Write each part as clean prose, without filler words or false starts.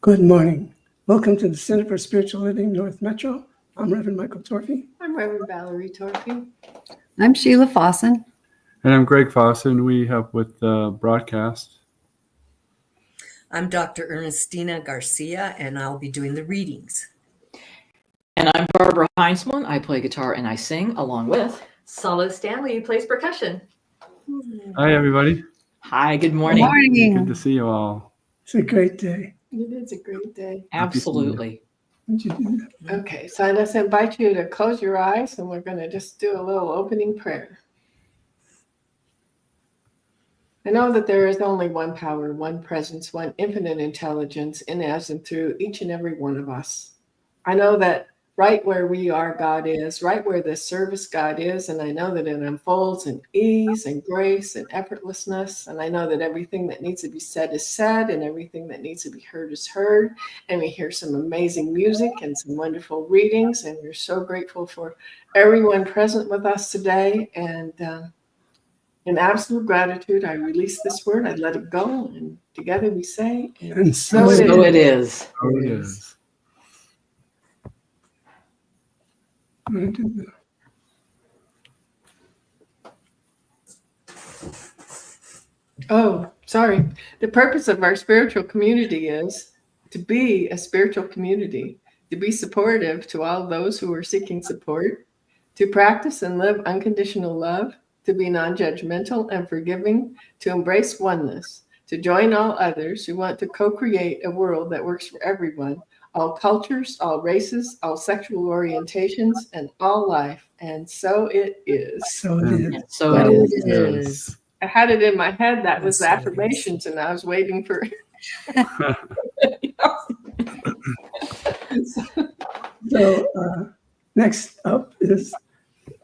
Good morning. Welcome to the Center for Spiritual Living North Metro. I'm Reverend Michael Torphy. I'm Reverend Valerie Torphy. I'm Sheila Fawson. And I'm Greg Fawson. We help with the broadcast. I'm Dr. Ernestina Garcia, and I'll be doing the readings. And I'm Barbara Heinzman. I play guitar and I sing along with Solo Stanley, who plays percussion. Hi, everybody. Hi, good morning. Good to see you all. It's a great day. It is a great day. Absolutely. Would you do that? Okay, so I just invite you to close your eyes and we're going to just do a little opening prayer. I know that there is only one power, one presence, one infinite intelligence in us and through each and every one of us. I know that right where we are, God is, right where the service God is, and I know that it unfolds in ease and grace and effortlessness, and I know that everything that needs to be said is said, and everything that needs to be heard is heard, and we hear some amazing music and some wonderful readings, and we're so grateful for everyone present with us today, and in absolute gratitude, I release this word, I let it go, and together we say, And so So it is. Oh, it is. I'm going to do Oh, sorry. The purpose of our spiritual community is to be a spiritual community, to be supportive to all those who are seeking support, to practice and live unconditional love, to be non-judgmental and forgiving, to embrace oneness, to join all others who want to co-create a world that works for everyone, all cultures, all races, all sexual orientations, and all life. And so it is. So it is. And so it is. Yes. I had it in my head. That was Yes, it is. affirmations, and I was waiting for. So next up is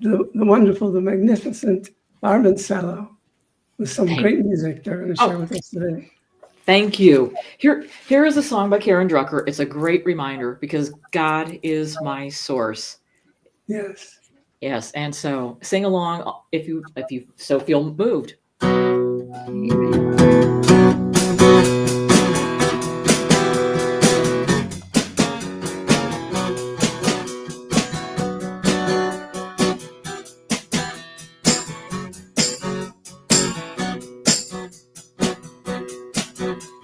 the wonderful, the magnificent Armin Sallow with some Thank great music they're going to share Oh. with us today. Thank you. Here is a song by Karen Drucker. It's a great reminder because God is my source. Yes. Yes, and so sing along if you so feel moved.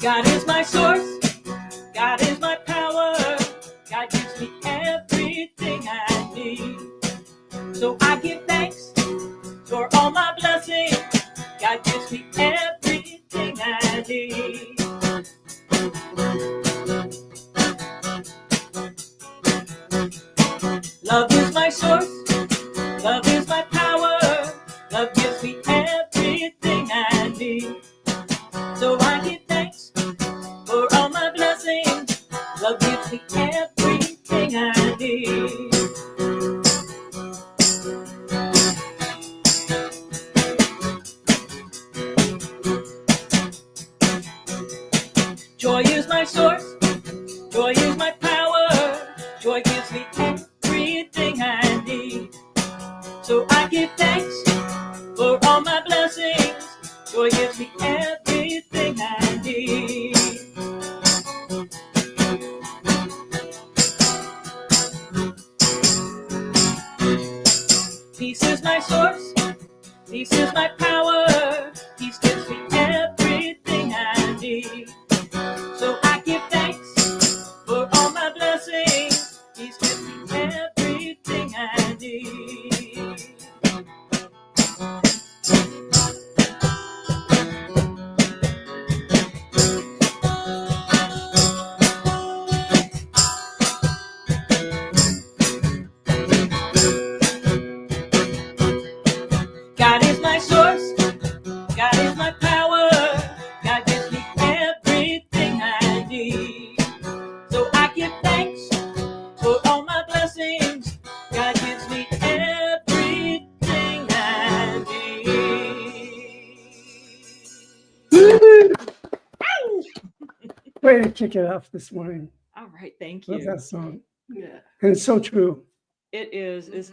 God is my source. God is my power. God gives me everything I need. So I give thanks for all my blessings. God gives me everything I need. Love is my source. Love is my power. Love gives me everything I need. So I give thanks for all my blessings. Love gives me everything I need. Joy is my source. Joy is my power. Joy gives me everything I need. So I give thanks for all my blessings. Joy gives me everything I need. Peace is my source. Peace is my power. Peace gives me everything I need. So I give thanks for all my blessings. Peace gives me everything I need. God is my source. God is my power. God gives me everything I need. So I give thanks for all my blessings. God gives me everything I need. Way to kick it off this morning. All right, thank Love you. that song. Yeah. And it's so true. It is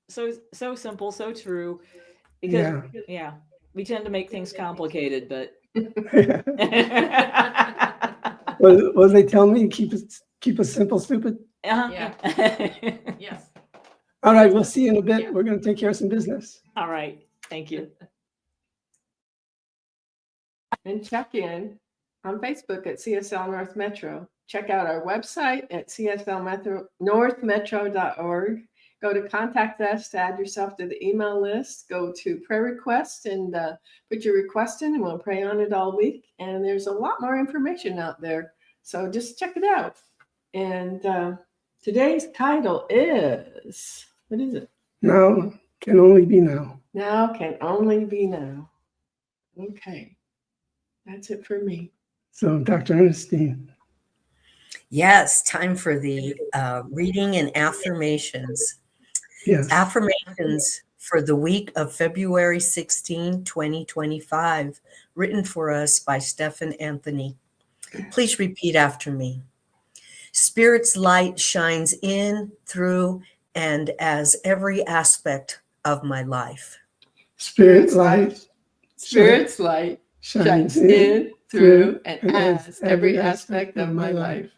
so simple, so true. Because we tend to make things complicated, but What do they tell me? Keep it simple, stupid. Yeah. Yes. All right, we'll see you in a bit. Yeah. We're going to take care of some business. All right. Thank you. And check in on Facebook at CSL North Metro. Check out our website at cslnorthmetro.org. Go to contact us to add yourself to the email list. Go to prayer request and put your request in, and we'll pray on it all week. And there's a lot more information out there. So just check it out. And today's title is, what is it? Now can only be now. Now can only be now. Okay. That's it for me. So, Dr. Ernestine, Yes, time for the reading and affirmations. yes. Affirmations for the week of February 16, 2025, written for us by Stephen Anthony. Please repeat after me. Spirit's light shines in, through, and as every aspect of my life. Spirit light Spirit's light shines in, through, and as every aspect of my life.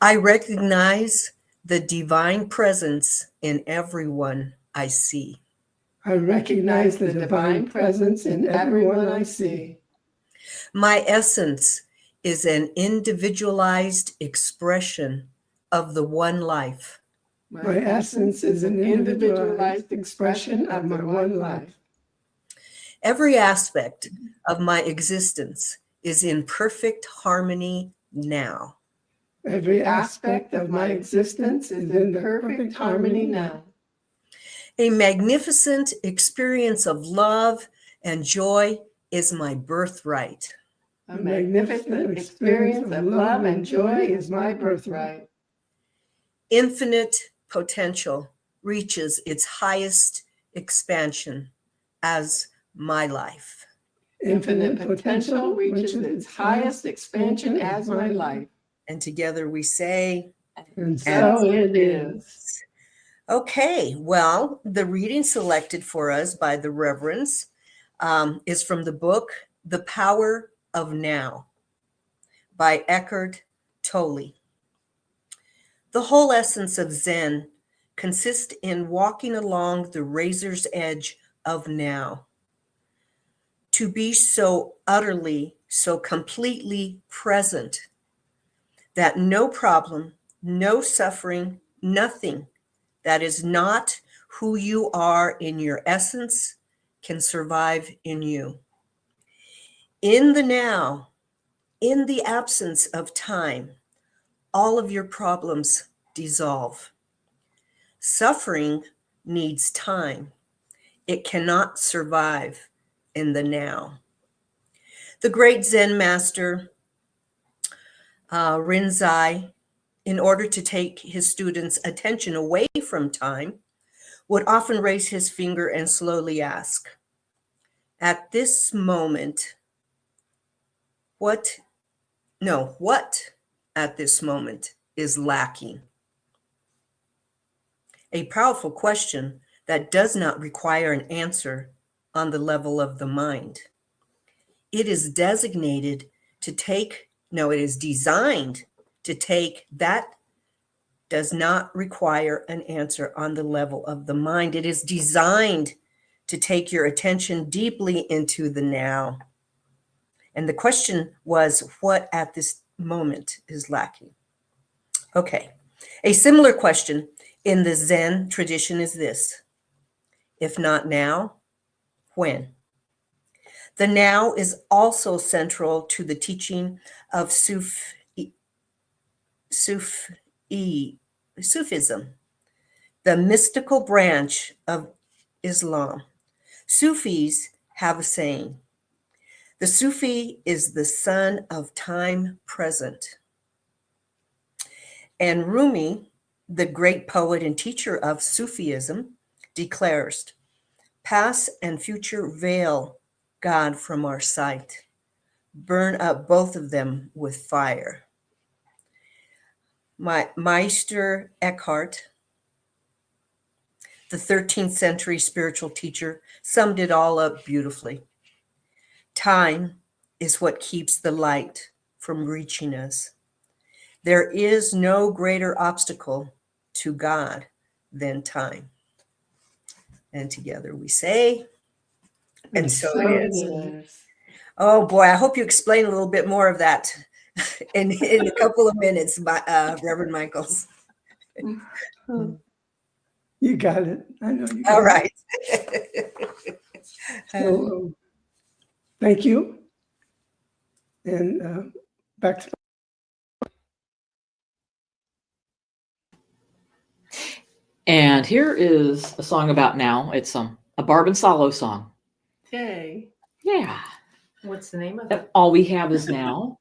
I recognize the divine presence in everyone I see. I recognize the divine presence in everyone I see. My essence is an individualized expression of the one life. My essence is an individualized expression of my one life. Every aspect of my existence is in perfect harmony now. Every aspect of my existence is in perfect harmony now. A magnificent experience of love and joy is my birthright. A magnificent experience of love and joy is my birthright. Infinite potential reaches its highest expansion as my life. Infinite potential reaches its highest expansion as my life. And together we say, And So it is. okay, well, the reading selected for us by the Reverends is from the book, The Power of Now by Eckhart Tolle. The whole essence of Zen consists in walking along the razor's edge of now. To be so utterly, so completely present that no problem, no suffering, nothing that is not who you are in your essence can survive in you. In the now, in the absence of time, all of your problems dissolve. Suffering needs time. It cannot survive in the now. The great Zen master, Rinzai, in order to take his students' attention away from time, would often raise his finger and slowly ask, at this moment, what at this moment is lacking? A powerful question that does not require an answer on the level of the mind. It is designed to take that does not require an answer on the level of the mind. It is designed to take your attention deeply into the now. And the question was, what at this moment is lacking? Okay, a similar question in the Zen tradition is this: if not now, when? The now is also central to the teaching of Sufism, the mystical branch of Islam. Sufis have a saying, the Sufi is the son of time present. And Rumi, the great poet and teacher of Sufism, declares, past and future veil God from our sight. Burn up both of them with fire. Meister Eckhart, the 13th century spiritual teacher, summed it all up beautifully. Time is what keeps the light from reaching us. There is no greater obstacle to God than time. And together we say, and so it is. Yes. Oh boy, I hope you explain a little bit more of that in a couple of minutes, Reverend Michaels. You got it. I know you got All right. it. So, thank you. And back to And here is a song about now. It's a Barb and Solo song. Yay. Yeah. What's the name of it? All we have is now.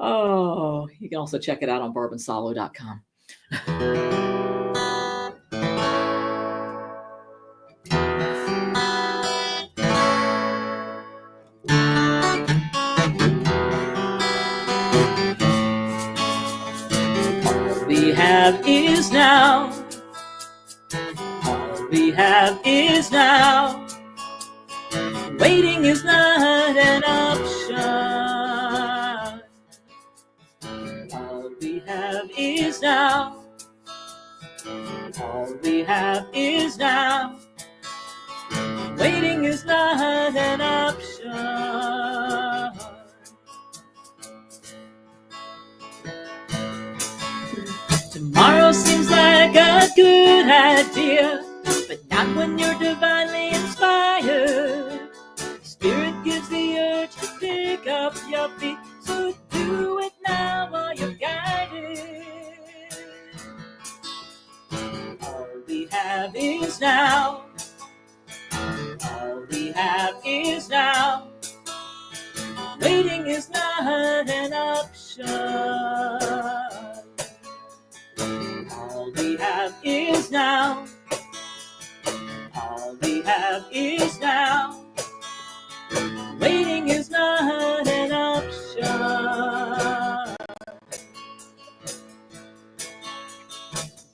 Oh, you can also check it out on barbandsolo.com. All we have is now. All we have is now. Waiting is not an option. All we have is now. All we have is now. Waiting is not an option. Tomorrow seems like a good idea, but not when you're divinely inspired. Spirit gives the urge to pick up your feet, so do it now while you're guided. All we have is now. All we have is now. Waiting is not an option. All we have is now. All we have is now. Waiting is not an option.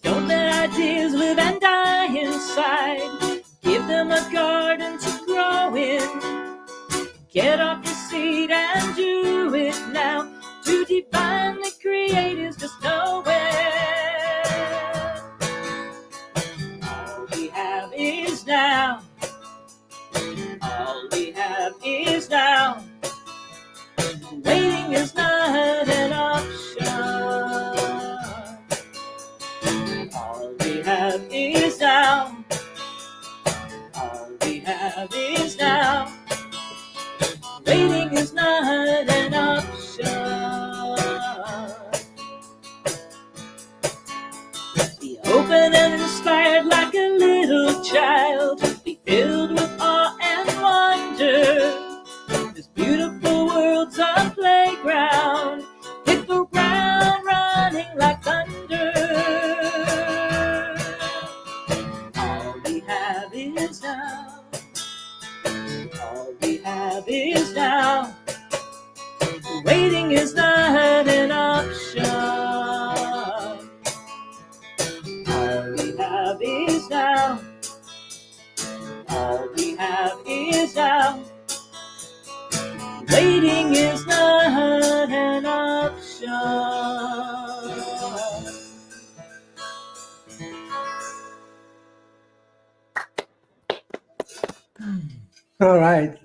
Don't let ideas live and die inside. Give them a garden to grow in. Get off your seat and do it now. To divinely create is just nowhere. All we have is now. All we have is now. Waiting is not an option. All we have is now. All we have is now. Waiting is not an option. Be open and inspired like a little child. Be filled with awe and wonder. This beautiful world's a playground. Hit the ground running like thunder. All we have is now. All we have is now. Waiting is not an option. All we have is now. All we have is now. Waiting is not an option. all right.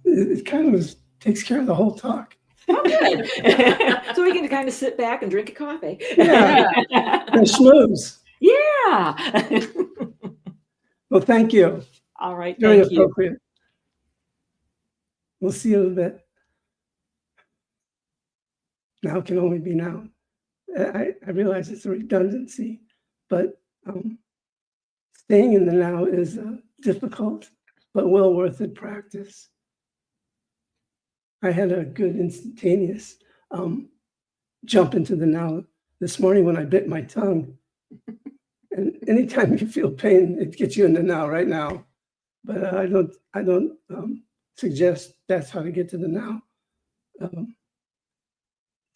It kind of takes care of the whole talk. Oh, good. So we can kind of sit back and drink a coffee. Yeah. And schmooze. Yeah. Well, thank you. All right. Very Thank you. appropriate. We'll see you in a bit. Now can only be now. I realize it's a redundancy, but staying in the now is difficult, but well worth it practice. I had a good instantaneous jump into the now this morning when I bit my tongue. And anytime you feel pain, it gets you in the now right now. But I don't suggest that's how to get to the now.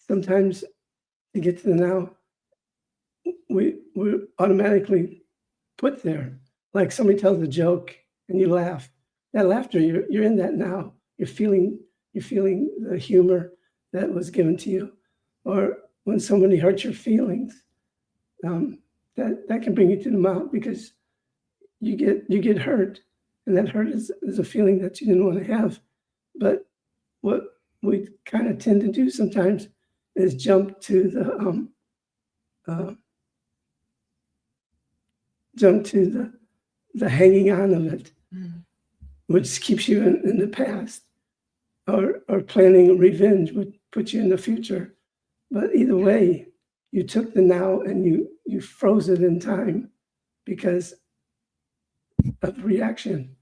Sometimes to get to the now, we're automatically put there. Like somebody tells a joke and you laugh. that laughter, you're in that now. You're feeling the humor that was given to you. Or when somebody hurts your feelings, that can bring you to the mount, because you get hurt, and that hurt is a feeling that you didn't want to have. But what we kind of tend to do sometimes is jump to the hanging on of it, which keeps you in the past, or planning revenge would put you in the future. But either way, you took the now and you froze it in time because of reaction.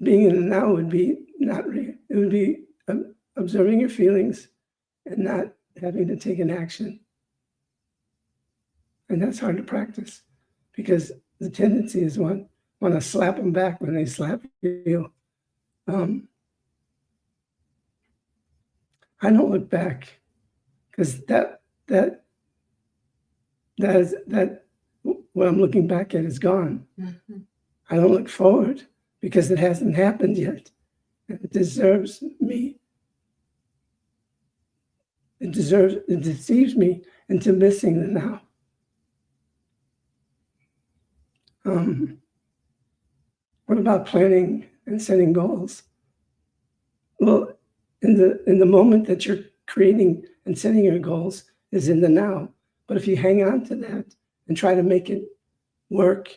Being in the now would be it would be observing your feelings and not having to take an action. And that's hard to practice, because the tendency is want to slap them back when they slap you. I don't look back, because that what I'm looking back at is gone. Mm-hmm. I don't look forward, because it hasn't happened yet. And it deserves me. It deceives me into missing the now. What about planning and setting goals? Well, in the moment that you're creating and setting your goals is in the now. But if you hang on to that and try to make it work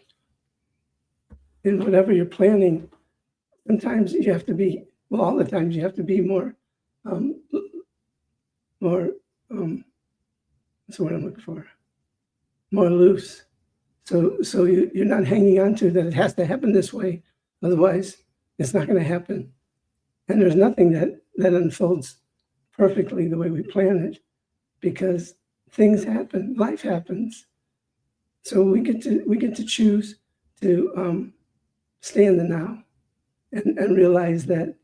in whatever you're planning, sometimes you have to be, well, all the times you have to be more, what's the word I'm looking for? More loose. So you're not hanging on to that it has to happen this way, otherwise it's not going to happen. And there's nothing that unfolds perfectly the way we plan it, because things happen, life happens. So we get to choose to stay in the now and realize that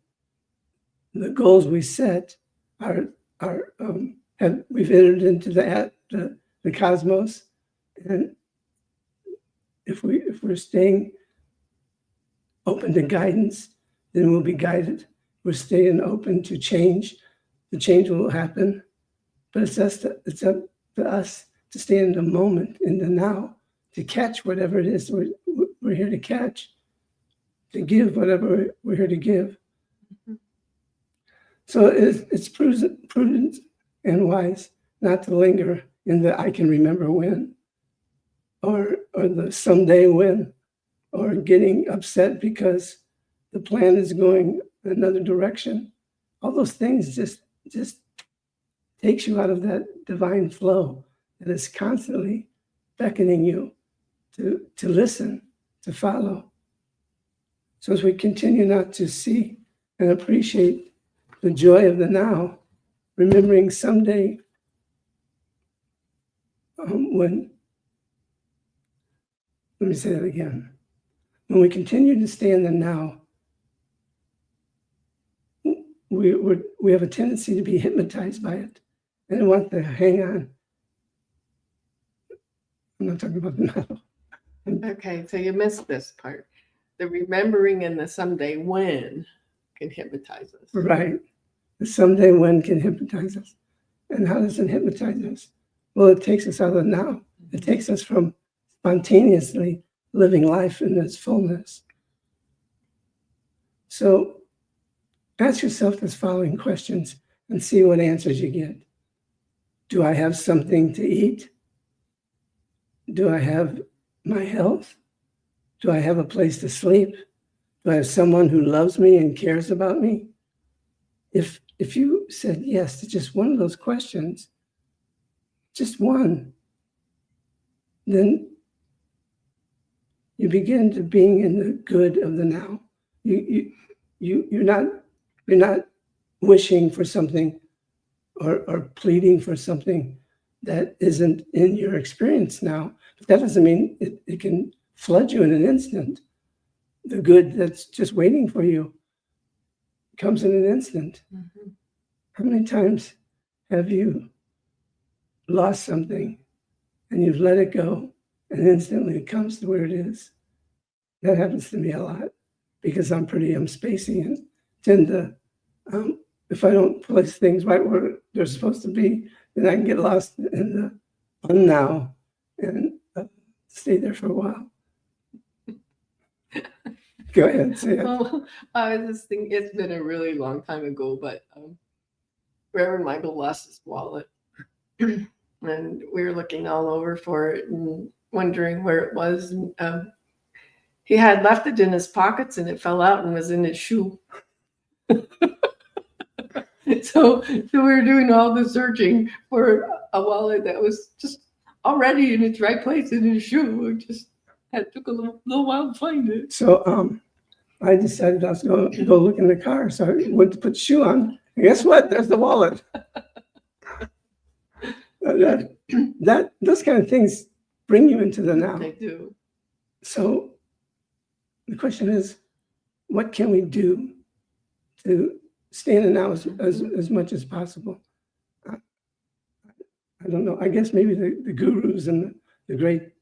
the goals we set we've entered into the cosmos, and if we're staying open to guidance, then we'll be guided. We're staying open to change. The change will happen, but it's up to us to stay in the moment, in the now, to catch whatever it is we're here to catch, to give whatever we're here to give. Mm-hmm. So it's prudent and wise not to linger in the I can remember when, or the someday when, or getting upset because the plan is going another direction. All those things just takes you out of that divine flow that is constantly beckoning you to listen, to follow. So as we continue not to see and appreciate the joy of the now, remembering someday let me say that again. When we continue to stay in the now, we have a tendency to be hypnotized by it and want to hang on. I'm not talking about the now. Okay, so you missed this part. The remembering and the someday when can hypnotize us. Right. The someday when can hypnotize us. And how does it hypnotize us? Well, it takes us out of the now. It takes us from spontaneously living life in its fullness. So ask yourself these following questions and see what answers you get. Do I have something to eat? Do I have my health? Do I have a place to sleep? Do I have someone who loves me and cares about me? If you said yes to just one of those questions, just one, then you begin to being in the good of the now. You're not wishing for something or pleading for something that isn't in your experience now. But that doesn't mean it can flood you in an instant. The good that's just waiting for you comes in an instant. Mm-hmm. How many times have you lost something and you've let it go and instantly it comes to where it is? That happens to me a lot. because I'm pretty spacey and tend to, if I don't place things right where they're supposed to be, then I can get lost in the now and stay there for a while. Go ahead, say it. Well, I was just thinking, it's been a really long time ago, but Reverend Michael lost his wallet. And we were looking all over for it and wondering where it was. And, he had left it in his pockets and it fell out and was in his shoe. So we were doing all the searching for a wallet that was just already in its right place in his shoe. It just took a little while to find it. So I decided I was going to go look in the car. So I went to put the shoe on. And guess what? There's the wallet. Those kind of things bring you into the now. They do. So the question is, what can we do to stay in the now as much as possible? I don't know. I guess maybe the gurus and the great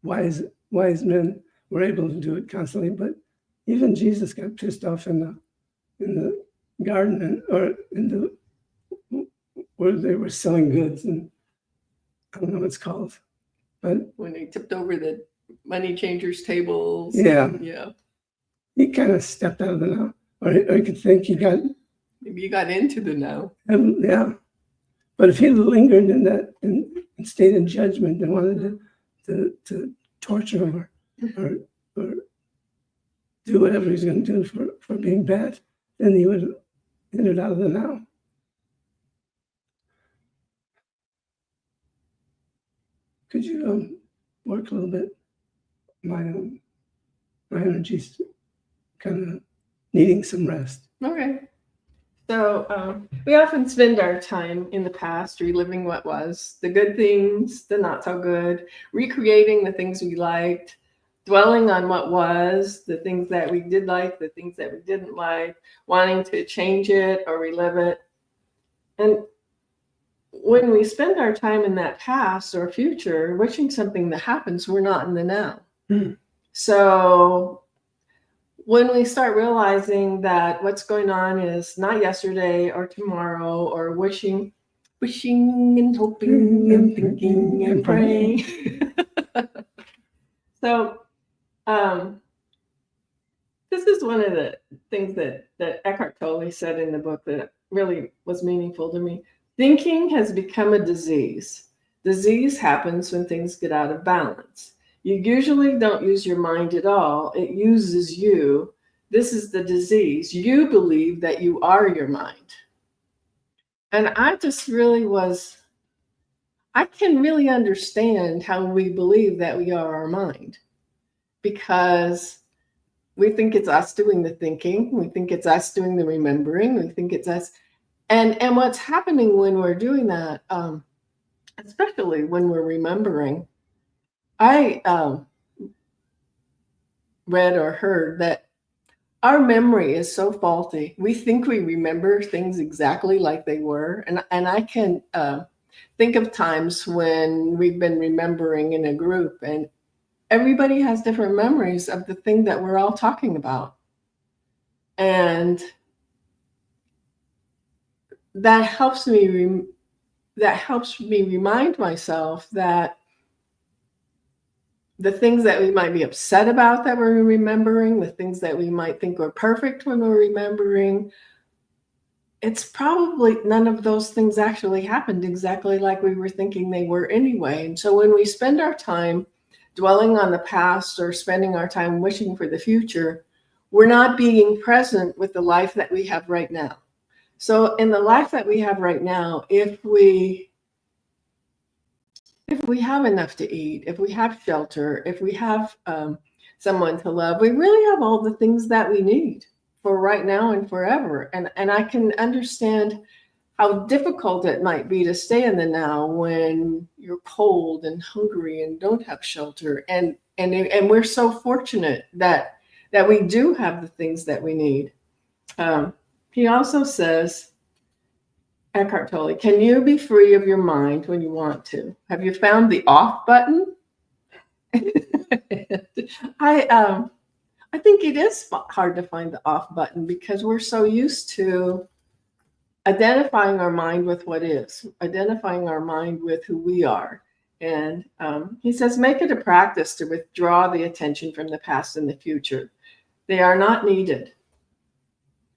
wise men were able to do it constantly, but even Jesus got pissed off in the garden or in the where they were selling goods, and I don't know what it's called, but When they tipped over the money changers' tables. Yeah. Yeah. he kind of stepped out of the now, or you could think he got. Maybe you got into the now. Yeah, but if he lingered in that and stayed in judgment and wanted to torture him or do whatever he's going to do for being bad, then he would have entered out of the now. Could you work a little bit? My energy's kind of needing some rest. Okay. So we often spend our time in the past reliving what was, the good things, the not so good, recreating the things we liked, dwelling on what was, the things that we did like, the things that we didn't like, wanting to change it or relive it. And when we spend our time in that past or future, wishing something that happens, we're not in the now. So when we start realizing that what's going on is not yesterday or tomorrow, or wishing and hoping and thinking and praying. So this is one of the things that Eckhart Tolle said in the book that really was meaningful to me. Thinking has become a disease. Disease happens when things get out of balance. You usually don't use your mind at all. It uses you. This is the disease. You believe that you are your mind. And I just really I can really understand how we believe that we are our mind, because we think it's us doing the thinking. We think it's us doing the remembering. We think it's us. And what's happening when we're doing that, especially when we're remembering, I read or heard that our memory is so faulty. We think we remember things exactly like they were. And I can think of times when we've been remembering in a group and everybody has different memories of the thing that we're all talking about. And that helps me remind myself that the things that we might be upset about that we're remembering, the things that we might think were perfect when we're remembering, it's probably none of those things actually happened exactly like we were thinking they were anyway. And so when we spend our time dwelling on the past or spending our time wishing for the future, we're not being present with the life that we have right now. So in the life that we have right now, if we have enough to eat, if we have shelter, if we have someone to love, we really have all the things that we need for right now and forever. And I can understand how difficult it might be to stay in the now when you're cold and hungry and don't have shelter. And we're so fortunate that we do have the things that we need. He also says, Eckhart Tolle, can you be free of your mind when you want to? Have you found the off button? I I think it is hard to find the off button because we're so used to identifying our mind with what is, identifying our mind with who we are. And he says, make it a practice to withdraw the attention from the past and the future. They are not needed.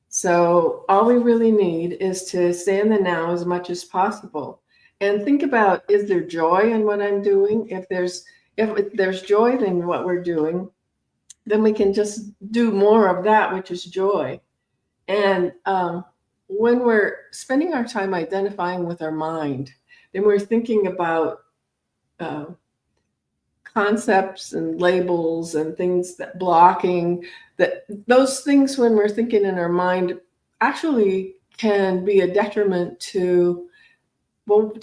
So all we really need is to stay in the now as much as possible and think about, is there joy in what I'm doing? If there's joy in what we're doing, then we can just do more of that, which is joy. And when we're spending our time identifying with our mind, then we're thinking about concepts and labels and things that blocking, that those things when we're thinking in our mind actually can be a detriment to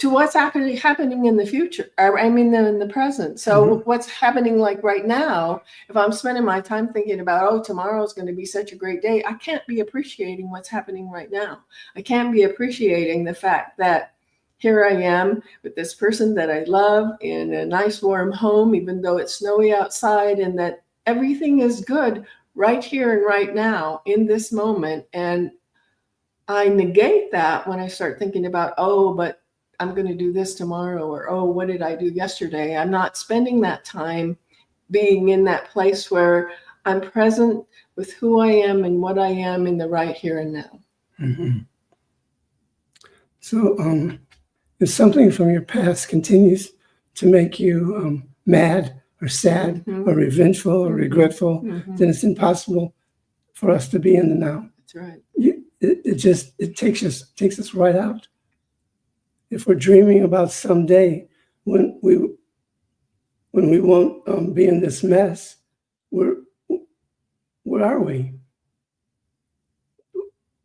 what's happening in the future. I mean, in the present. So what's happening like right now, if I'm spending my time thinking about, oh, tomorrow's going to be such a great day, I can't be appreciating what's happening right now. I can't be appreciating the fact that here I am with this person that I love in a nice warm home, even though it's snowy outside, and that everything is good right here and right now in this moment. And I negate that when I start thinking about, oh, but I'm going to do this tomorrow, or, oh, what did I do yesterday? I'm not spending that time being in that place where I'm present with who I am and what I am in the right here and now. Mm-hmm. So if something from your past continues to make you mad or sad or revengeful or regretful, then it's impossible for us to be in the now. That's right. It takes us right out. If we're dreaming about someday when we won't be in this mess, where are we?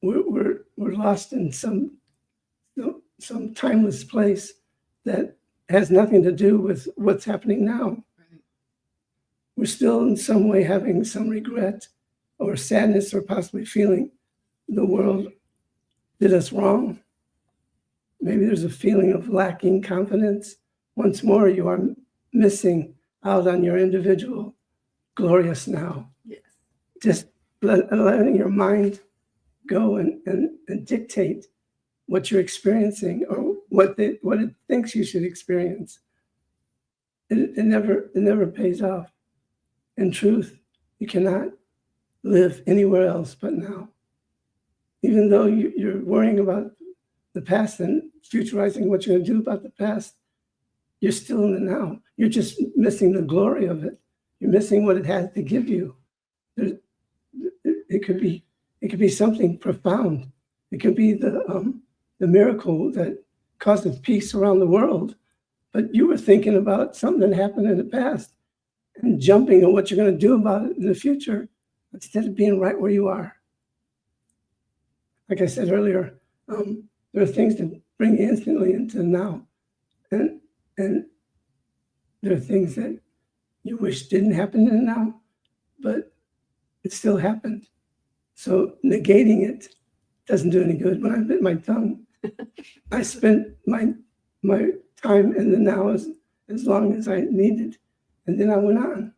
We're lost in some timeless place that has nothing to do with what's happening now. Right. We're still in some way having some regret or sadness, or possibly feeling the world did us wrong. Maybe there's a feeling of lacking confidence. Once more, you are missing out on your individual glorious now. Yes. Just letting your mind go and dictate what you're experiencing or what it thinks you should experience. It never pays off. In truth, you cannot live anywhere else but now. Even though you're worrying about the past and futurizing what you're going to do about the past, you're still in the now. You're just missing the glory of it. You're missing what it has to give you. It could be something profound. It could be the miracle that causes peace around the world. But you were thinking about something that happened in the past and jumping on what you're going to do about it in the future instead of being right where you are. Like I said earlier, there are things that bring you instantly into the now. And there are things that you wish didn't happen in the now, but it still happened. So negating it doesn't do any good. When I bit my tongue, I spent my time in the now as long as I needed. And then I went on.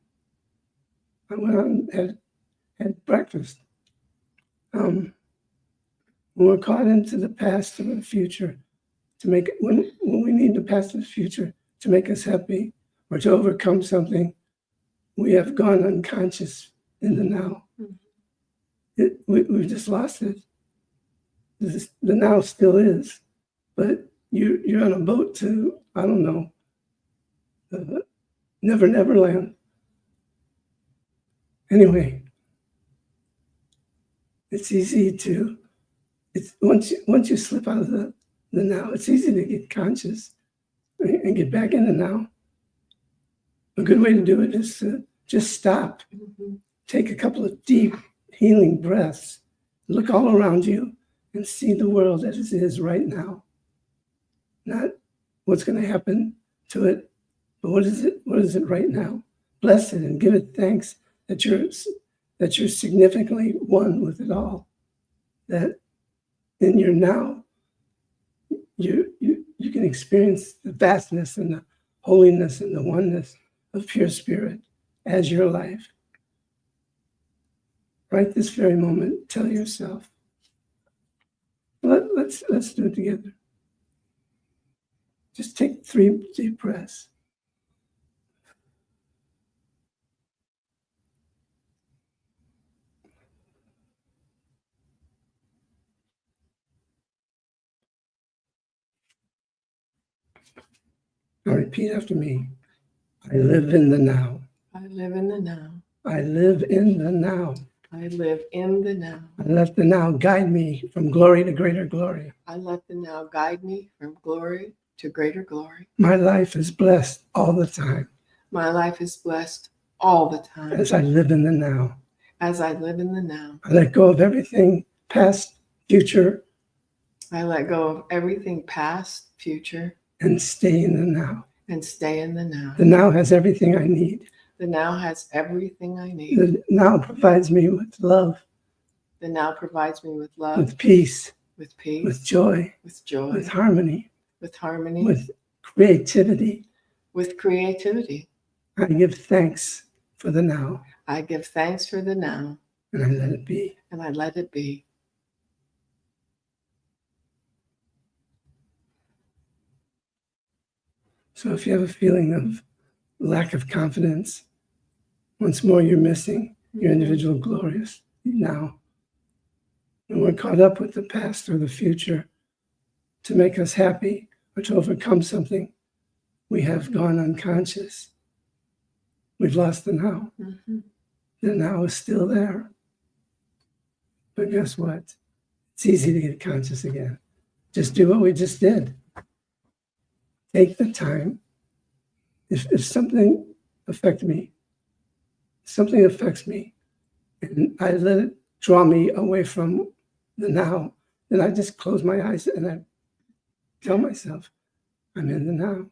Had breakfast. When we're caught into the past or the future, when we need the past or the future to make us happy or to overcome something, we have gone unconscious in the now. We've just lost it. The now still is, but you're on a boat to, I don't know, Never Land. Anyway, it's easy to, once you slip out of the now, it's easy to get conscious and get back in the now. A good way to do it is to just stop, take a couple of deep healing breaths, look all around you and see the world as it is right now. Not what's going to happen to it, but what is it right now? Bless it and give it thanks that you're significantly one with it all. That in your now, you can experience the vastness and the holiness and the oneness of pure spirit as your life. right this very moment, tell yourself. Let's do it together. Just take 3 deep breaths. Now repeat after me. I live in the now. I live in the now. I live in the now. I live in the now. I let the now guide me from glory to greater glory. I let the now guide me from glory to greater glory. My life is blessed all the time My life is blessed all the time as I live in the now. as I live in the now. I let go of everything past, future, I let go of everything past, future, and stay in the now. and stay in the now. The now has everything I need. The now has everything I need. The now provides me with love, The now provides me with love, with peace, with peace, with joy, with joy, with harmony, with harmony, with creativity. with creativity. I give thanks for the now, I give thanks for the now, and I let it be. and I let it be. So if you have a feeling of lack of confidence, once more you're missing your individual glorious now. And we're caught up with the past or the future to make us happy or to overcome something. We have gone unconscious. We've lost the now. Mhm. The now is still there. But guess what? It's easy to get conscious again. Just do what we just did. Take the time. If something affects me, and I let it draw me away from the now, then I just close my eyes and I tell myself, I'm in the now.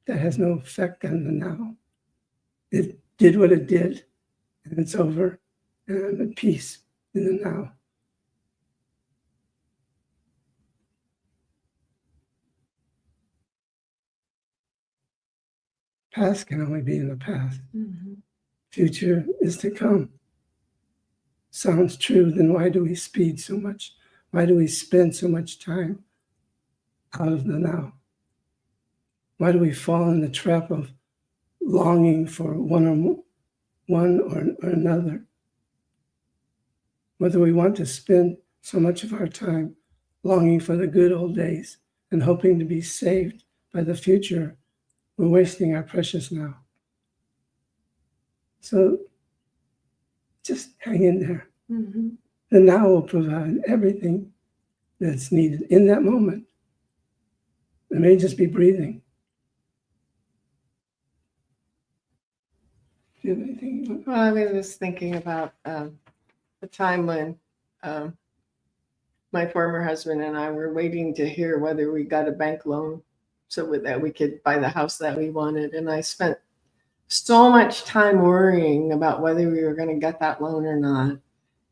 That has no effect on the now. It did what it did, and it's over, and I'm at peace in the now. Past can only be in the past. Mhm. Future is to come. Sounds true, then why do we speed so much? Why do we spend so much time out of the now? Why do we fall in the trap of longing for one or another? Whether we want to spend so much of our time longing for the good old days and hoping to be saved by the future, we're wasting our precious now. So just hang in there. Mhm. The now will provide everything that's needed in that moment. It may just be breathing. Do you have anything you want? Well, I was just thinking about the time when my former husband and I were waiting to hear whether we got a bank loan so that we could buy the house that we wanted. And I spent so much time worrying about whether we were going to get that loan or not.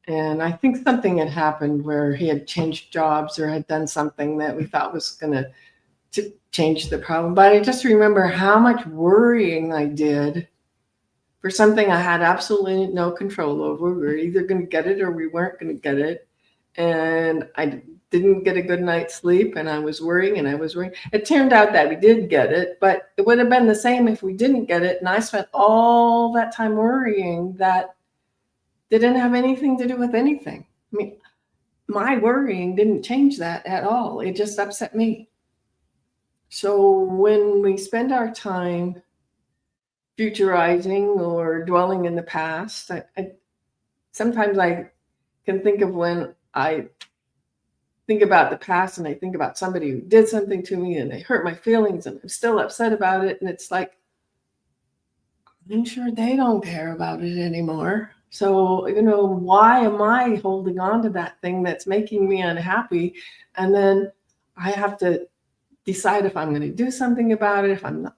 And I think something had happened where he had changed jobs or had done something that we thought was going to change the problem. But I just remember how much worrying I did for something I had absolutely no control over. We were either going to get it or we weren't going to get it. And I didn't get a good night's sleep, and I was worrying and I was worrying. It turned out that we did get it, but it would have been the same if we didn't get it. And I spent all that time worrying that didn't have anything to do with anything. I mean, my worrying didn't change that at all. It just upset me. So when we spend our time futurizing or dwelling in the past, sometimes I can think of when I think about the past and I think about somebody who did something to me and they hurt my feelings and I'm still upset about it. And it's like, I'm sure they don't care about it anymore. So, why am I holding on to that thing that's making me unhappy? And then I have to decide if I'm going to do something about it, if I'm not.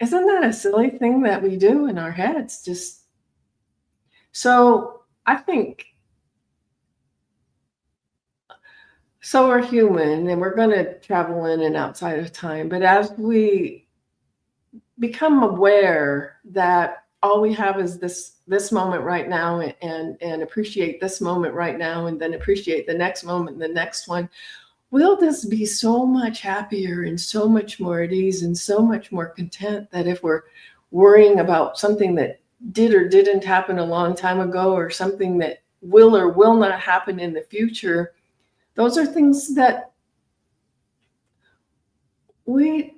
Isn't that a silly thing that we do in our heads? So I think, so we're human and we're going to travel in and outside of time. But as we become aware that all we have is this moment right now, and appreciate this moment right now, and then appreciate the next moment and the next one, we'll just be so much happier and so much more at ease and so much more content that if we're worrying about something that did or didn't happen a long time ago, or something that will or will not happen in the future, those are things that we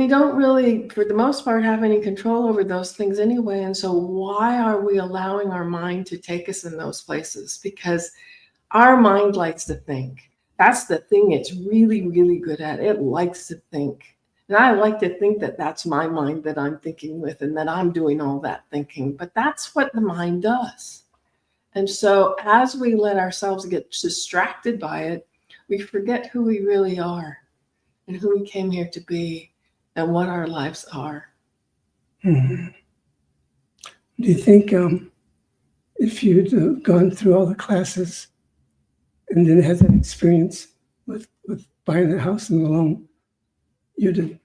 don't really, for the most part, have any control over those things anyway. And so why are we allowing our mind to take us in those places? Because our mind likes to think. That's the thing it's really, really good at. It likes to think. And I like to think that that's my mind that I'm thinking with, and that I'm doing all that thinking. But that's what the mind does. And so as we let ourselves get distracted by it, we forget who we really are and who we came here to be and what our lives are. Mhm. Do you think if you'd gone through all the classes and then had that experience with buying the house and the loan, you'd have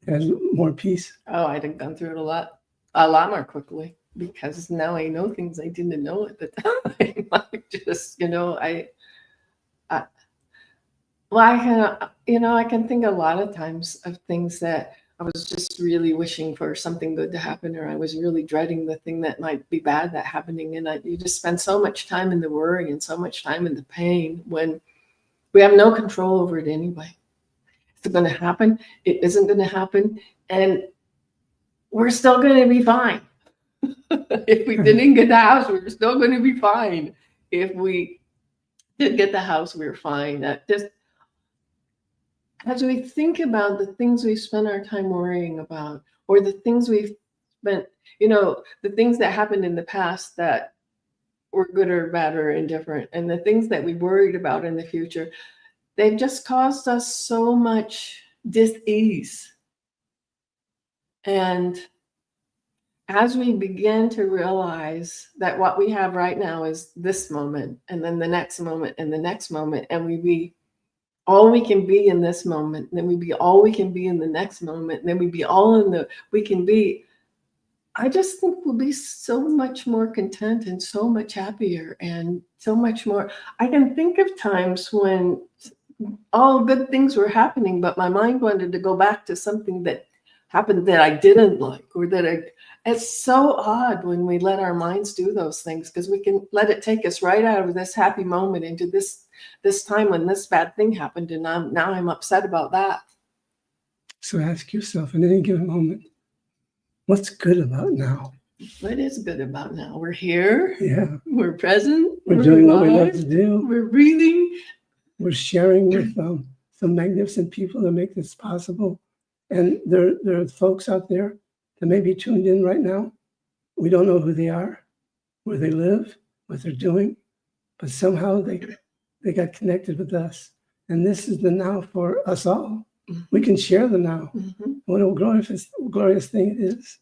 had more peace? Oh, I'd have gone through it a lot more quickly, because now I know things I didn't know at the time. I just, I can think a lot of times of things that I was just really wishing for something good to happen, or I was really dreading the thing that might be bad that happening. And you just spend so much time in the worry and so much time in the pain when we have no control over it anyway. Is it going to happen? It isn't going to happen. And we're still going to be fine. If we didn't get the house, we were still going to be fine. If we did get the house, we were fine. Just as we think about the things we spend our time worrying about, or the things we've spent, the things that happened in the past that were good or bad or indifferent, and the things that we worried about in the future, they've just caused us so much dis-ease. And as we begin to realize that what we have right now is this moment, and then the next moment, and the next moment, and we be all we can be in this moment, and then we be all we can be in the next moment, and then we be all we can be, I just think we'll be so much more content and so much happier and so much more. I can think of times when all good things were happening, but my mind wanted to go back to something that happened that I didn't like, or it's so odd when we let our minds do those things, because we can let it take us right out of this happy moment into this time when this bad thing happened, and now I'm upset about that. So ask yourself in any given moment, what's good about now? What is good about now? We're here. Yeah. We're present. We're doing what we love alive, to do. We're breathing. We're sharing with some magnificent people that make this possible. And there are folks out there that may be tuned in right now. We don't know who they are, where they live, what they're doing, but somehow they got connected with us. And this is the now for us all. Mm-hmm. We can share the now. Mm-hmm. What a glorious thing it is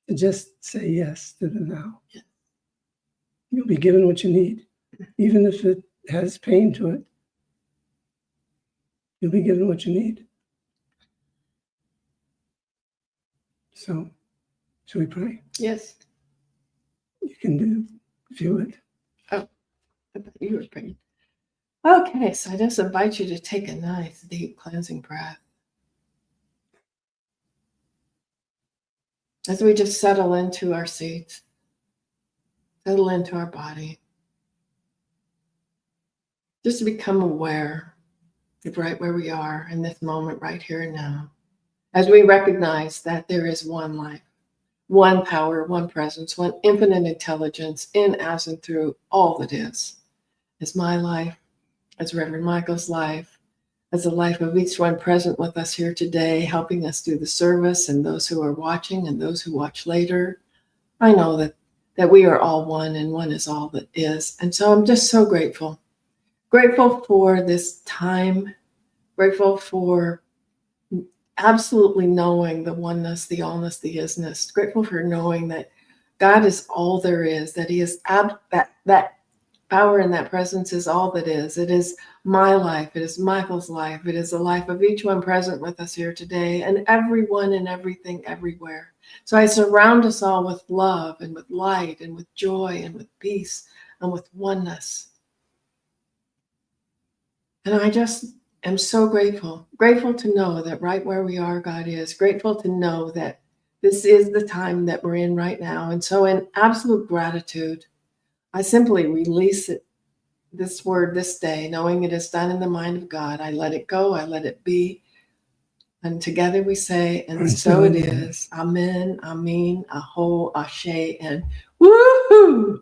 to just say yes to the now. Yeah. You'll be given what you need, even if it has pain to it. You'll be given what you need. So, should we pray? Yes. You can view it. I thought you were praying. Okay, so I just invite you to take a nice, deep, cleansing breath. As we just settle into our seats, settle into our body, just to become aware of right where we are in this moment, right here and now. As we recognize that there is one life, one power, one presence, one infinite intelligence in, as, and through all that is. As my life, as Reverend Michael's life, as the life of each one present with us here today, helping us through the service, and those who are watching and those who watch later. I know that we are all one, and one is all that is. And so I'm just so grateful. Grateful for this time, grateful for absolutely knowing the oneness, the allness, the isness. Grateful for knowing that God is all there is, that He is that power in that presence is all that is. It is my life. It is Michael's life. It is the life of each one present with us here today, and everyone and everything everywhere. So I surround us all with love and with light and with joy and with peace and with oneness. And I just am so grateful to know that right where we are, God is. Grateful to know that this is the time that we're in right now. And so in absolute gratitude, I simply release it, this word this day, knowing it is done in the mind of God. I let it go. I let it be. And together we say, and so it is. Amen, Amen, Aho, Ashe, and woohoo!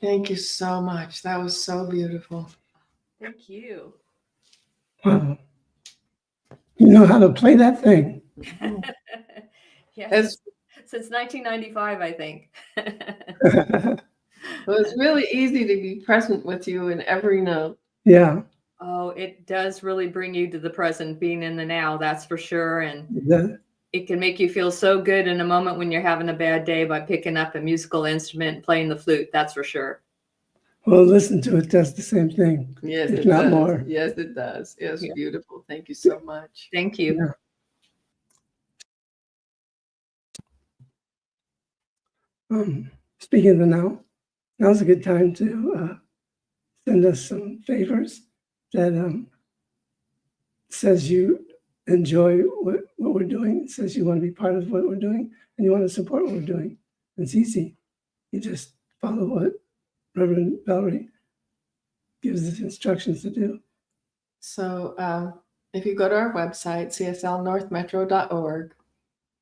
Thank you so much. That was so beautiful. Thank you. Wow. You know how to play that thing. Yes, since 1995, I think. It was really easy to be present with you in every note. Yeah. Oh, it does really bring you to the present, being in the now, that's for sure. And That- it can make you feel so good in a moment when you're having a bad day by picking up a musical instrument and playing the flute, that's for sure. well, listen to it does the same thing. Yes, If it not does. more. Yes, it does. It's Yeah. beautiful. Thank you so much. Thank you. Yeah. Speaking of the now, now's a good time to send us some favors that says you enjoy what we're doing. It says you want to be part of what we're doing and you want to support what we're doing. It's easy. You just follow what Reverend Valerie gives us instructions to do. So if you go to our website, cslnorthmetro.org,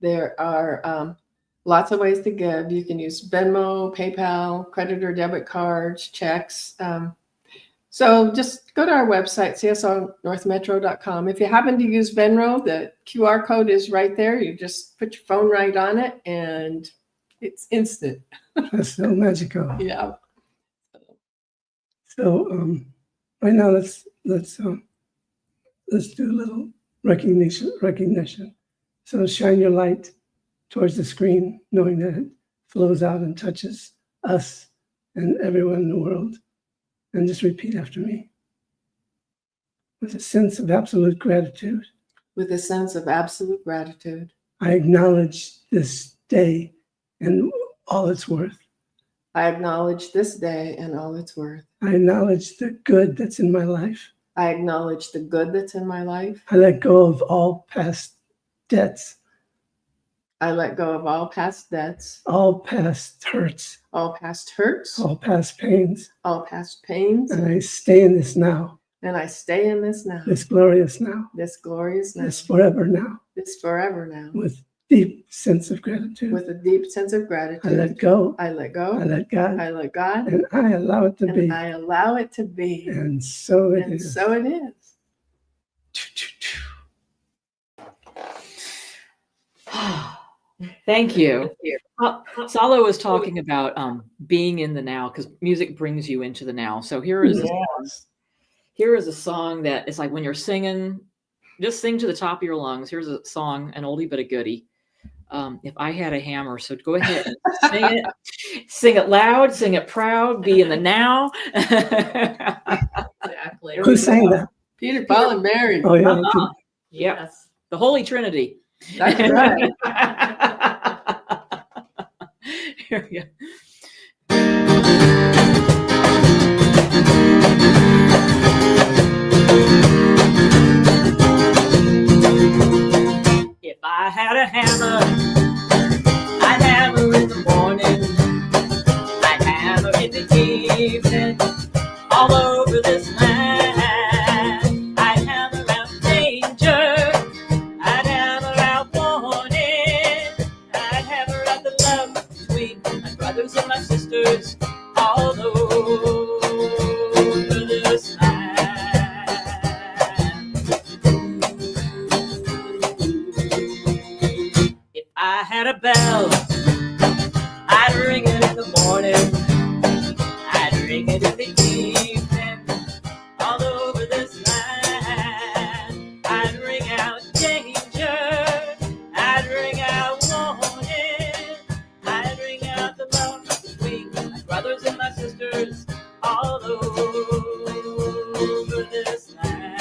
there are lots of ways to give. You can use Venmo, PayPal, credit or debit cards, checks. So just go to our website, cslnorthmetro.com. If you happen to use Venmo, the QR code is right there. You just put your phone right on it and it's instant. That's so magical. Yeah. So right now let's do a little recognition. So shine your light towards the screen, knowing that it flows out and touches us and everyone in the world. And just repeat after me. With a sense of absolute gratitude, With a sense of absolute gratitude, I acknowledge this day and all it's worth. I acknowledge this day and all it's worth. I acknowledge the good that's in my life. I acknowledge the good that's in my life. I let go of all past debts, I let go of all past debts, all past hurts, all past hurts, all past pains, all past pains, and I stay in this now, and I stay in this now, this glorious now, this glorious now, this forever now, this forever now, with deep sense of gratitude. with a deep sense of I gratitude. let go, I let I go, let God, I let God, and I allow it to be. and I allow it to be. And so it And is. so it is. Thank you. Salo was talking about being in the now because music brings you into the now. So here is a song that is like when you're singing, just sing to the top of your lungs. Here's a song, an oldie but a goodie. If I Had a Hammer, so go ahead and sing it. Sing it loud, sing it proud, be in the now. Exactly. Who sang that? Peter, Paul, and Mary. Oh, yeah. Yep. The Holy Trinity. That's right. Here we go. If I had a hammer, I'd hammer in the morning, I'd hammer in the evening, all over this land. I'd hammer out danger, I'd hammer out warning, I'd hammer out the love between my brothers and my sisters, all over this land. If I had a bell, I'd ring it in the morning, I'd ring it in the evening, all over this land. I'd ring out danger, I'd ring out warning, I'd ring out the love between my brothers and my sisters, all over this land.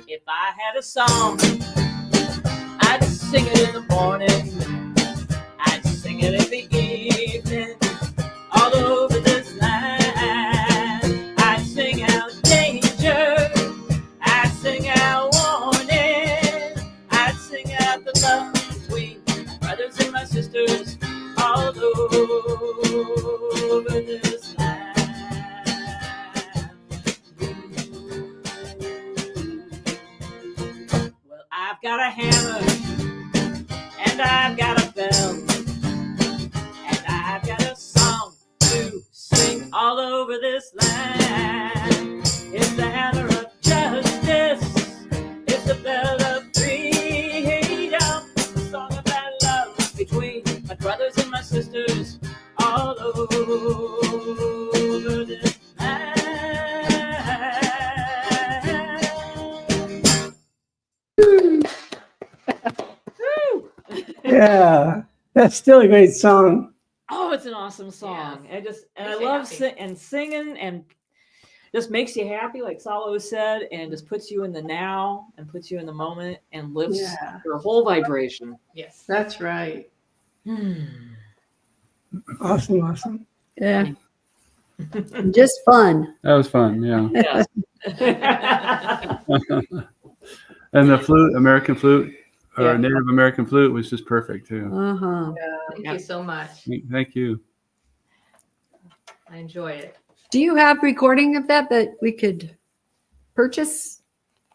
If I had a song, I'd sing it in the morning, I'd sing it in the evening, all over this land. I'd sing out danger, I'd sing out warning, I'd sing out the love between my brothers and my sisters, all over this land. Well, I've got a hammer, and I've got a bell, and I've got a song to sing all over this land. It's the hammer of justice, it's the bell of freedom, it's the song about love between my brothers and my sisters, all over this land. Yeah. That's still a great song. Oh, it's an awesome song. Yes. I Makes you love happy. singing and just makes you happy, like Salo said, and just puts you in the now and puts you in the moment and lifts Yeah. your whole vibration. Yes. That's right. Awesome. Yeah. Just fun. That was fun. Yeah. Yes. And the flute, American flute, our Yeah. Native American flute was just perfect too. Uh-huh. Thank you so much. Thank you. I enjoy it. Do you have recording of that we could purchase?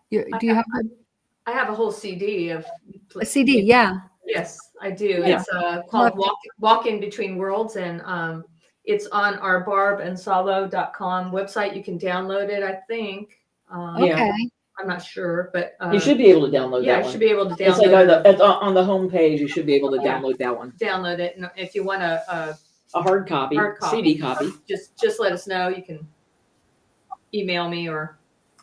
Do you have I have a whole CD of a CD? Yeah. Yes, I do. Yeah. It's called Walk In Between Worlds, and it's on our barbandsolo.com website. You can download it, I think. Yeah. Okay. I'm not sure, but You should be able to download yeah, that you one. should be able to It's like download on the home page. You should be able to Yeah. download that one. download it. And if you want A hard copy, Hard copy. CD copy. just let us know. You can email me or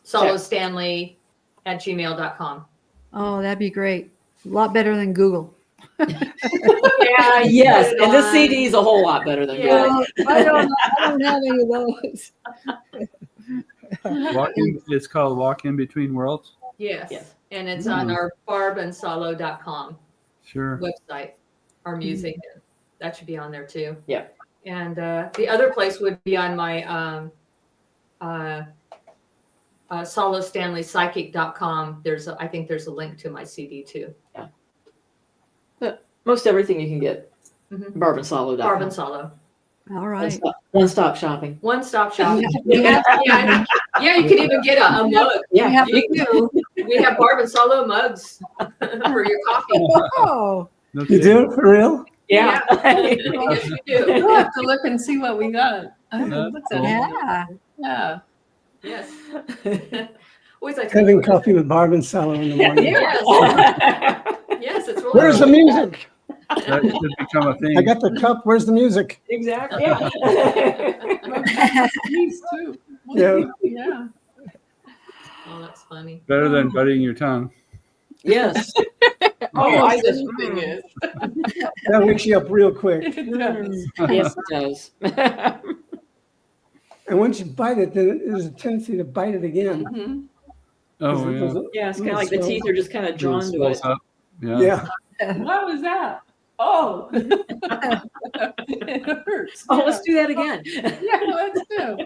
solostanley@gmail.com. Oh, that'd be great. A lot better than Google. Yeah, Yes, and this CD is a whole lot better than Yeah. Google. I don't have any of those. It's called Walk In Between Worlds. Yes. Yes. And it's on our barbandsolo.com Sure. website, our music. That should be on there too. Yeah. And the other place would be on my solostanleypsychic.com. I think there's a link to my CD too. Most everything you can get. Mhm. Barbansolo.com. Barb Solo. All right. One-stop shopping. One-stop shop. Yeah, you can even get a mug. Yeah. You do. We have Barb and Solo mugs for your coffee. Oh, No You kidding. do it for real? Yeah. Yes, we do. We'll have to look and see what we got. I haven't That's looked at cool. it. yeah. Yeah. Yes. Always like to. Having coffee with Barb and Salo in the morning. Yes. Yes, it's really. Where's the music? That should become a thing. I got the cup. Where's the music? Exactly. Yeah. These too. Yeah. Yeah. Oh, that's funny. Better than budding your tongue. Yes. Oh, I just- thing is. That wakes you up real quick. It does. Yes, it does. And once you bite it, then there's a tendency to bite it again. Mhm. Oh There's yeah. a- Yeah, it's kind of like the So- teeth are just kind of drawn to it. Swells up. Yeah. Yeah. What was that? Oh. It hurts. Oh, let's do that again. Yeah, let's do.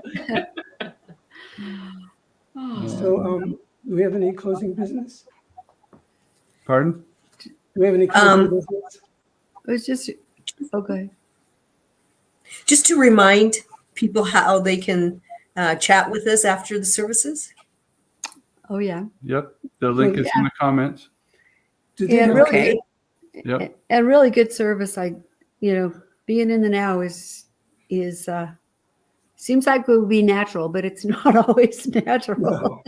So, do we have any closing business? Pardon? Do we have any closing business? It was just, okay. Just to remind people how they can chat with us after the services. Oh, yeah. Yep. The link is in the comments. Do they Yeah, have- really. Okay. Yep. A really good service. Being in the now is seems like it would be natural, but it's not always natural.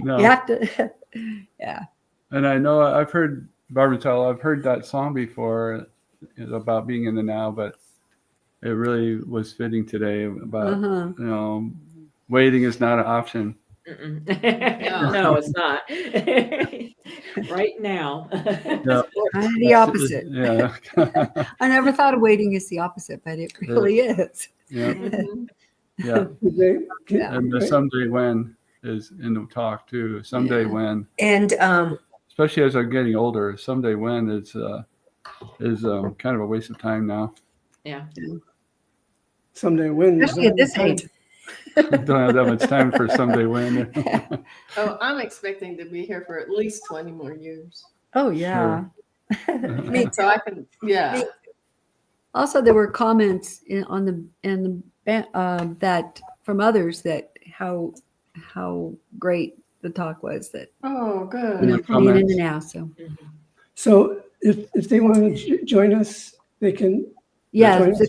No. You have to, yeah. And I know I've heard Barbara tell, I've heard that song before about being in the now, but it really was fitting today about, Uh-huh. waiting is not an option. Mm-mm. No, it's not. Right now. Yeah. Kind of the opposite. Yeah. I never thought of waiting as the opposite, but it really is. Yeah. Mhm. Yeah. do they- can- Yeah. And the someday when is in the talk too. Someday Yeah. when, And especially as I'm getting older, someday when is kind of a waste of time now. Yeah. Someday when? Especially at this age. Don't have that much time for someday when. Oh, I'm expecting to be here for at least 20 more years. Oh, yeah. So I can, yeah. Also, there were comments that from others that how great the talk was, that Oh, good. In the being in comments. the now. So So if they want to join us, they can. yeah, join us?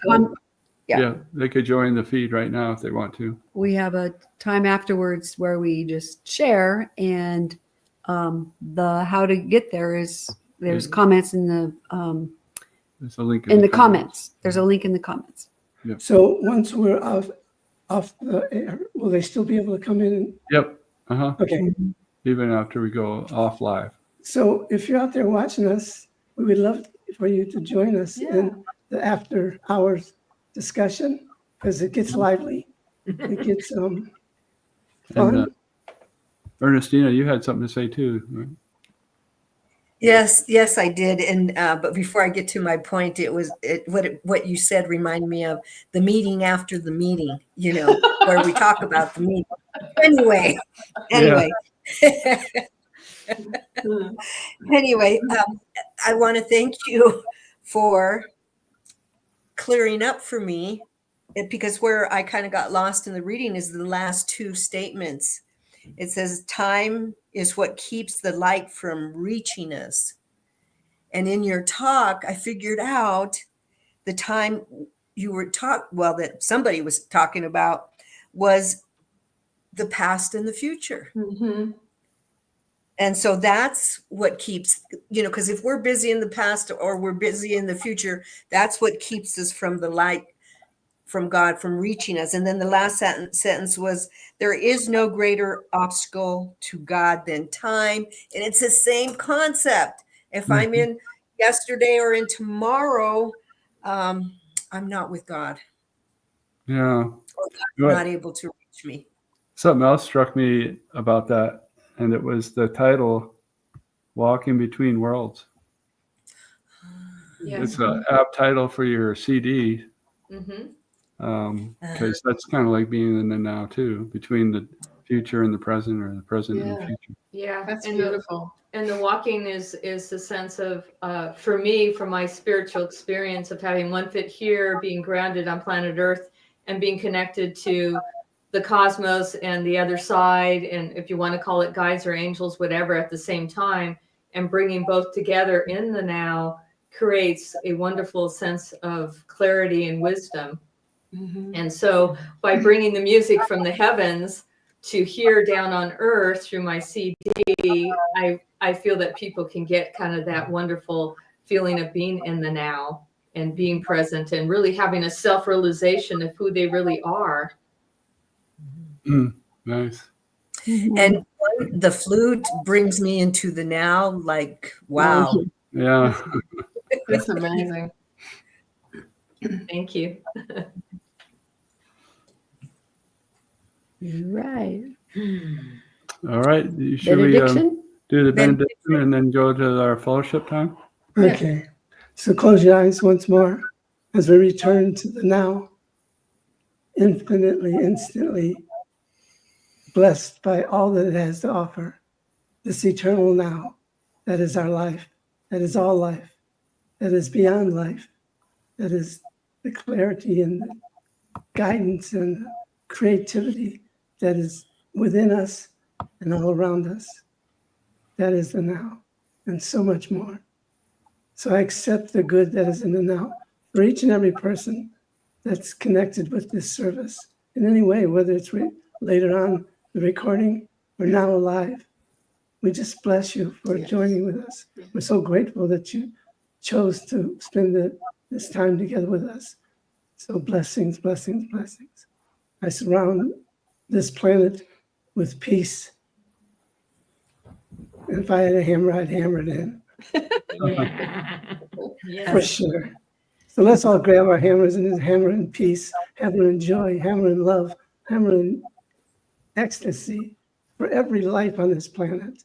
Yeah. Yeah, they could join the feed right now if they want to. we have a time afterwards where we just share, and the how to get there is there's comments in the There's a link in the comments. There's a link in the comments. So once we're off the air, will they still be able to come in? Yep. Uh-huh. Okay. Even after we go off live. So if you're out there watching us, we would love for you to join us in the after hours discussion, because it gets lively. It gets And fun. Ernestina, you had something to say too, right? yes, I did. And but before I get to my point, what you said reminded me of the meeting after the meeting. Where we talk about the meeting. Anyway. Anyway, I want to thank you for clearing up for me, because where I kind of got lost in the reading is the last two statements. It says, time is what keeps the light from reaching us. And in your talk, I figured out the time you were that somebody was talking about was the past and the future. Mm-hmm. And so that's what keeps, because if we're busy in the past or we're busy in the future, that's what keeps us from the light from God, from reaching us. And then the last sentence was, there is no greater obstacle to God than time. And it's the same concept. If I'm in yesterday or in tomorrow, I'm not with God. Yeah. Or God's not able to reach me. Something else struck me about that, and it was the title, Walking Between Worlds. Yeah. It's an apt title for your CD, Mm-hmm. because that's kind of like being in the now too, between the future and the present, or the present and the Yeah. future. Yeah. That's and beautiful. And the walking is the sense of, for me, from my spiritual experience of having one foot here, being grounded on planet Earth, and being connected to the cosmos and the other side, and if you want to call it guides or angels, whatever, at the same time, and bringing both together in the now creates a wonderful sense of clarity and wisdom. Mm-hmm. And so by bringing the music from the heavens to here down on earth through my CD, I feel that people can get kind of that wonderful feeling of being in the now and being present and really having a self-realization of who they really are. Nice. And the flute brings me into the now, like, wow. Yeah. That's amazing. Thank you. Right. All right. Should we Benediction? do the benediction and then go to our fellowship time? Okay, so close your eyes once more as we return to the now, infinitely, instantly blessed by all that it has to offer, this eternal now that is our life, that is all life, that is beyond life, that is the clarity and the guidance and the creativity that is within us and all around us. That is the now, and so much more. So I accept the good that is in the now for each and every person that's connected with this service in any way, whether it's later on the recording or now alive. We just bless you for joining with us. We're so grateful that you chose to spend this time together with us. So blessings, blessings, blessings. I surround this planet with peace. And if I had a hammer, I'd hammer it in. For sure. So let's all grab our hammers and just hammer in peace, hammer in joy, hammer in love, hammer in ecstasy for every life on this planet.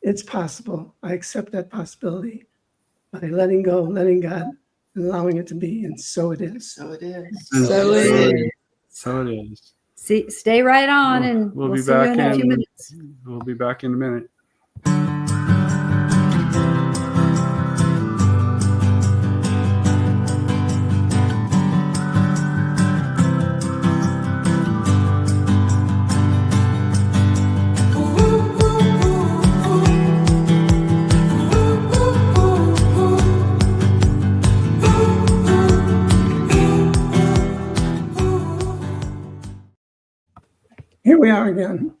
It's possible. I accept that possibility by letting go, letting God, and allowing it to be. And so it is. So it is. So it is. So it is. See, stay right on, and We'll we'll be see you back in a few in- minutes. We'll be back in a minute. Here we are again.